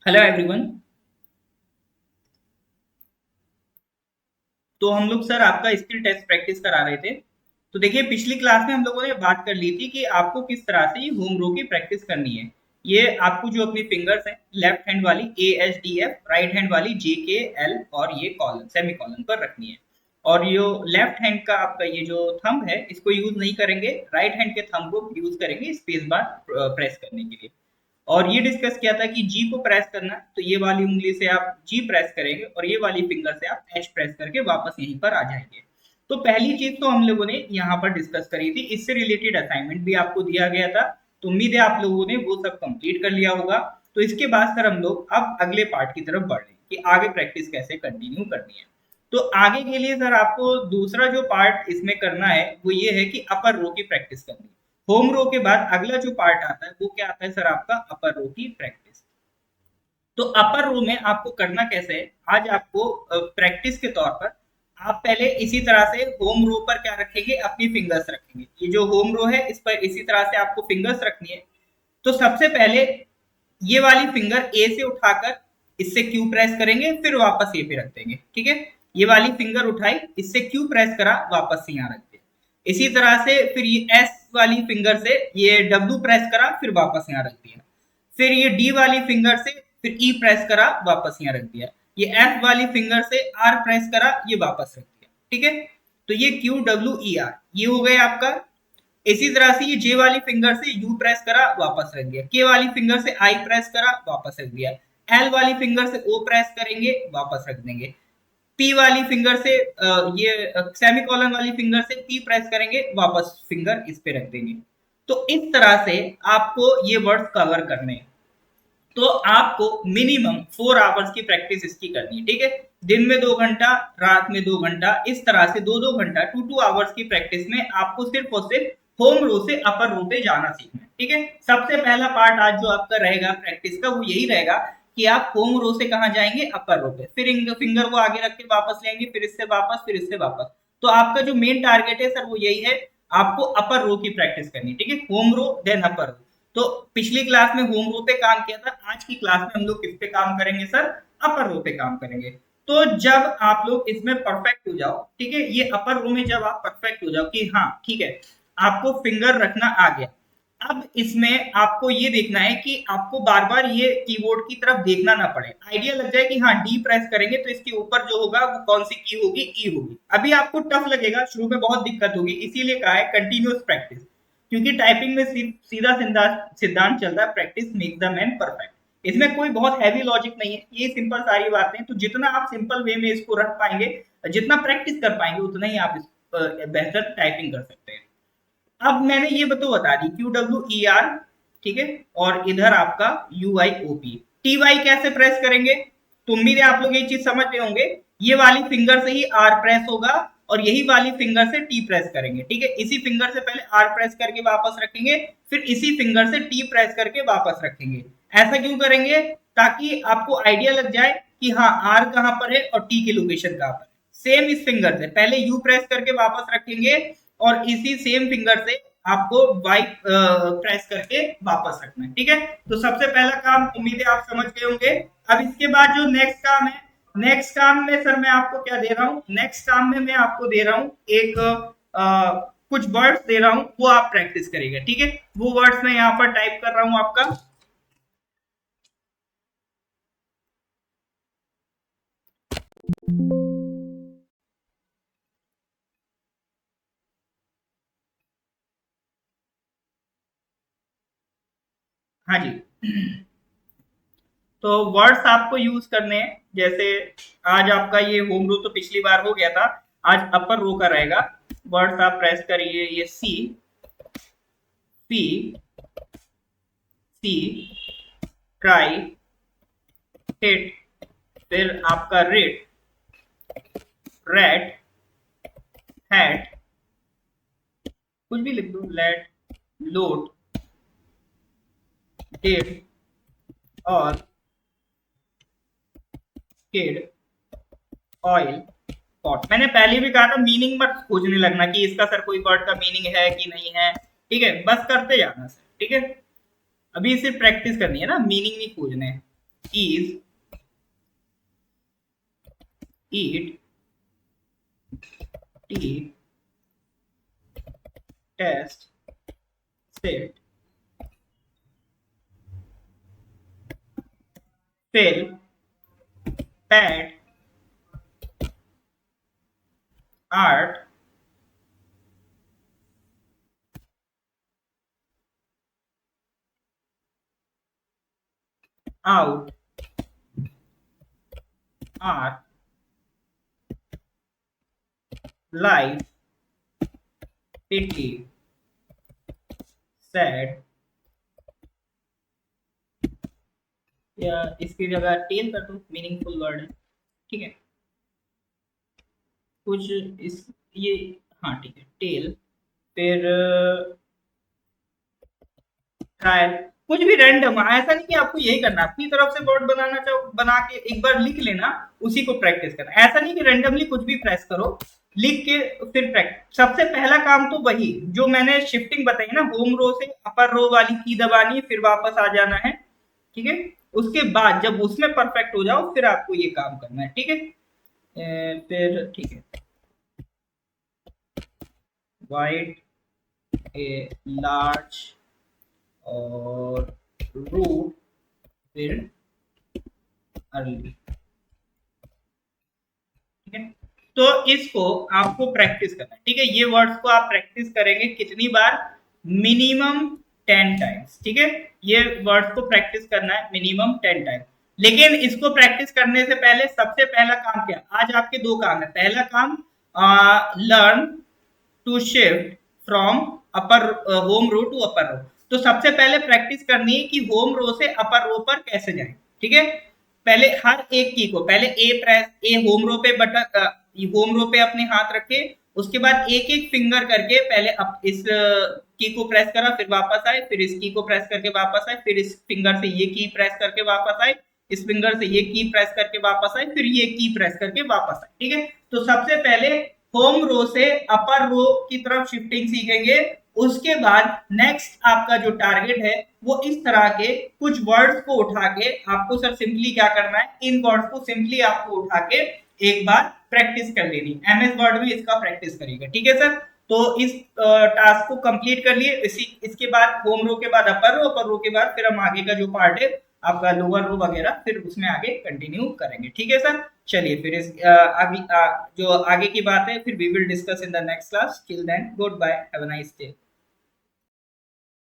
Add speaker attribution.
Speaker 1: Hello everyone. तो हम लोग सर आपका स्किल टेस्ट प्रैक्टिस करा रहे थे। तो देखिए पिछली क्लास में हम लोगों ने बात कर ली थी कि आपको किस तरह से ये होम रो की प्रैक्टिस करनी है। ये आपको जो अपनी फिंगर्स हैं, लेफ्ट हैंड वाली ASDF, राइट हैंड वाली JKL और ये कॉलन सेमी कॉलन पर रखनी है। और ये लेफ्ट हैंड का आपका ये जो थंब है इसको यूज नहीं करेंगे, राइट हैंड के थंब को यूज करेंगे स्पेस बार प्रेस करने के लिए। और ये डिस्कस किया था कि जी को प्रेस करना है, तो ये वाली उंगली से आप जी प्रेस करेंगे और ये वाली फिंगर से आप एच प्रेस करके वापस यहीं पर आ जाएंगे। तो पहली चीज तो हम लोगों ने यहाँ पर डिस्कस करी थी, इससे रिलेटेड असाइनमेंट भी आपको दिया गया था। तो उम्मीद है आप लोगों ने वो सब कंप्लीट कर लिया होगा। तो इसके बाद सर हम लोग अब अगले पार्ट की तरफ बढ़ रहे हैं कि आगे प्रैक्टिस कैसे कंटिन्यू करनी है। तो आगे के लिए सर आपको दूसरा जो पार्ट इसमें करना है वो ये है कि अपर रो की प्रैक्टिस करनी है। होम रो के बाद अगला जो पार्ट आता है वो क्या आता है सर, आपका अपर रो की प्रैक्टिस। तो अपर रो में आपको करना कैसे है, आज आपको प्रैक्टिस के तौर पर आप पहले इसी तरह से होम रो पर क्या रखेंगे, अपनी फिंगर्स रखेंगे। ये जो होम रो है इस पर इसी तरह से आपको फिंगर्स रखनी है। तो सबसे पहले ये वाली फिंगर ए से उठाकर इससे क्यू प्रेस करेंगे, फिर वापस ए पे रख देंगे। ठीक है, ये वाली फिंगर उठाई, इससे क्यू प्रेस करा, वापस यहाँ रख दिया। इसी तरह से फिर ये एस वाली फिंगर से ये डब्ल्यू प्रेस करा, फिर वापस यहाँ रख दिया। फिर ये डी वाली फिंगर से फिर ई प्रेस करा, वापस यहाँ रख दिया। ये एफ वाली फिंगर से आर प्रेस करा, ये वापस रख दिया। ठीक है, तो ये QWER ये हो गया आपका। इसी तरह से ये जे वाली फिंगर से यू प्रेस करा, वापस रख दिया। के वाली फिंगर से आई प्रेस करा, वापस रख दिया। एल वाली फिंगर से ओ प्रेस करेंगे, वापस रख देंगे। पी वाली फिंगर से ये सेमी कॉलन वाली फिंगर से पी प्रेस करेंगे, वापस फिंगर इस पे रख देंगे। तो इस तरह से आपको ये वर्ड्स कवर करने हैं। तो आपको मिनिमम 4 आवर्स की प्रैक्टिस इसकी करनी है। ठीक है, दिन में 2 घंटा, रात में 2 घंटा, इस तरह से 2-2 घंटा 2-2 आवर्स की प्रैक्टिस में आपको सिर्फ और सिर्फ होम रो से अपर रो पे जाना सीखना है। ठीक है, सबसे पहला पार्ट आज जो आपका रहेगा प्रैक्टिस का वो यही रहेगा कि आप होम रो से कहाँ जाएंगे, अपर रो पे। फिर फिंगर को आगे रख के वापस लेंगे, फिर इससे वापस, फिर इससे वापस। तो आपका जो मेन टारगेट है सर वो यही है, आपको अपर रो की प्रैक्टिस करनी है। ठीक है, होम रो देन अपर रो। तो पिछली क्लास में होम रो पे काम किया था, आज की क्लास में हम लोग किस पे काम करेंगे सर, अपर रो पे काम करेंगे। तो जब आप लोग इसमें परफेक्ट हो जाओ, ठीक है, ये अपर रो में जब आप परफेक्ट हो जाओ कि हाँ ठीक है आपको फिंगर रखना आ गया, अब इसमें आपको ये देखना है कि आपको बार बार ये कीबोर्ड की तरफ देखना ना पड़े। आइडिया लग जाए कि हाँ डी प्रेस करेंगे तो इसके ऊपर जो होगा वो कौन सी की होगी, ई होगी। अभी आपको टफ लगेगा, शुरू में बहुत दिक्कत होगी, इसीलिए कहा है कंटिन्यूअस प्रैक्टिस। क्योंकि टाइपिंग में सीधा सिद्धांत चल रहा है, practice make the man perfect. इसमें कोई बहुत हैवी लॉजिक नहीं है, ये सिंपल सारी बातें। तो जितना आप सिंपल वे में इसको रख पाएंगे, जितना प्रैक्टिस कर पाएंगे, उतना ही आप बेहतर टाइपिंग कर सकते हैं। अब मैंने ये तो बता दी QWER, ठीक है, और इधर आपका UIOP। TY कैसे प्रेस करेंगे, तो उम्मीद है आप लोग ये चीज समझ रहे होंगे। ये वाली फिंगर से ही R प्रेस होगा और यही वाली फिंगर से T प्रेस करेंगे। ठीक है, इसी फिंगर से पहले R प्रेस करके वापस रखेंगे, फिर इसी फिंगर से T प्रेस करके वापस रखेंगे। ऐसा क्यों करेंगे, ताकि आपको आइडिया लग जाए कि हाँ R कहाँ पर है और T की लोकेशन कहाँ पर है। सेम इस फिंगर से पहले U प्रेस करके वापस रखेंगे और इसी सेम फिंगर से आपको वाई प्रेस करके वापस रखना है। ठीक है, तो सबसे पहला काम उम्मीद है आप समझ गए होंगे। अब इसके बाद जो नेक्स्ट काम है, नेक्स्ट काम में सर मैं आपको क्या दे रहा हूँ, नेक्स्ट काम में मैं आपको दे रहा हूँ एक कुछ वर्ड्स दे रहा हूँ, वो आप प्रैक्टिस करेंगे। ठीक है, वो वर्ड्स मैं यहाँ पर टाइप कर रहा हूँ आपका। हाँ जी, तो वर्ड्स आपको यूज करने हैं। जैसे आज आपका ये होम रो तो पिछली बार हो गया था, आज अपर रो का रहेगा। वर्ड्स आप प्रेस करिए, ये C P C, try, hit, फिर आपका रेट, रेट, हैट, कुछ भी लिख दो, लेट, लोड, डेट और स्केड, ऑयल, पॉट। मैंने पहले भी कहा था मीनिंग मत खोजने लगना कि इसका सर कोई वर्ड का मीनिंग है कि नहीं है। ठीक है, बस करते जाना सर। ठीक है, अभी सिर्फ प्रैक्टिस करनी है ना, मीनिंग नहीं खोजने हैं। is, eat, tea, test, sit, fill, pad, art, out, are, life, pity, sad, या इसकी जगह टेल कर दो, मीनिंगफुल वर्ड है, ठीक है। कुछ इस ये, हाँ ठीक है, टेल, फिर ट्रायल, कुछ भी रैंडम, ऐसा नहीं कि आपको यही करना, अपनी तरफ से वर्ड बनाना चाहो बना के एक बार लिख लेना, उसी को प्रैक्टिस करना, ऐसा नहीं कि रैंडमली कुछ भी प्रेस करो, लिख के फिर प्रैक्टिस। सबसे पहला काम तो वही जो मैंने शिफ्टिंग बताई ना, होम रो से अपर रो वाली की दबानी है, फिर वापस आ जाना है, ठीक है। उसके बाद जब उसमें परफेक्ट हो जाओ फिर आपको ये काम करना है, ठीक है। फिर ठीक है, वाइट ए लार्ज और रूट, फिर अर्ली, ठीक है। तो इसको आपको प्रैक्टिस करना है, ठीक है। ये वर्ड्स को आप प्रैक्टिस करेंगे कितनी बार, मिनिमम 10 टाइम्स, ठीक है। ये वर्ड्स को प्रैक्टिस करना है मिनिमम 10 टाइम्स। लेकिन इसको प्रैक्टिस करने से पहले सबसे पहला काम क्या, आज आपके दो काम है। पहला काम, learn to shift from upper home row to upper row. तो सबसे पहले प्रैक्टिस करनी है कि होम रो से अपर रो पर कैसे जाए, ठीक है। पहले हर एक की को, पहले ए प्रेस, ए होम रो पे बटन, होम रो पे अपने हाथ रखे, उसके बाद एक एक फिंगर करके पहले अप इस की को प्रेस करा, फिर वापस आए, फिर इस की को प्रेस करके वापस आए, फिर इस फिंगर से ये की प्रेस करके वापस आए, इस फिंगर से ये की प्रेस करके वापस आए, फिर ये की प्रेस करके वापस आए, ठीक है। तो सबसे पहले होम रो से अपर रो की तरफ शिफ्टिंग सीखेंगे। उसके बाद नेक्स्ट आपका जो टारगेट है वो इस तरह के कुछ वर्ड्स को उठा के, आपको सर सिंपली क्या करना है, इन वर्ड्स को सिंपली आपको उठा के एक बार प्रैक्टिस कर लेनी, एमएस वर्ड में इसका प्रैक्टिस करिएगा, ठीक है सर। तो इस टास्क को कंप्लीट कर लिए। इसी इसके बाद होम रो के बाद अपर रो, अपर रो के बाद फिर हम आगे का जो पार्ट है आपका लोअर रो वगैरह, फिर उसमें आगे कंटिन्यू करेंगे, ठीक है सर। चलिए फिर इस जो आगे की बात है फिर we will discuss in the next class. Till then good bye, have a nice day.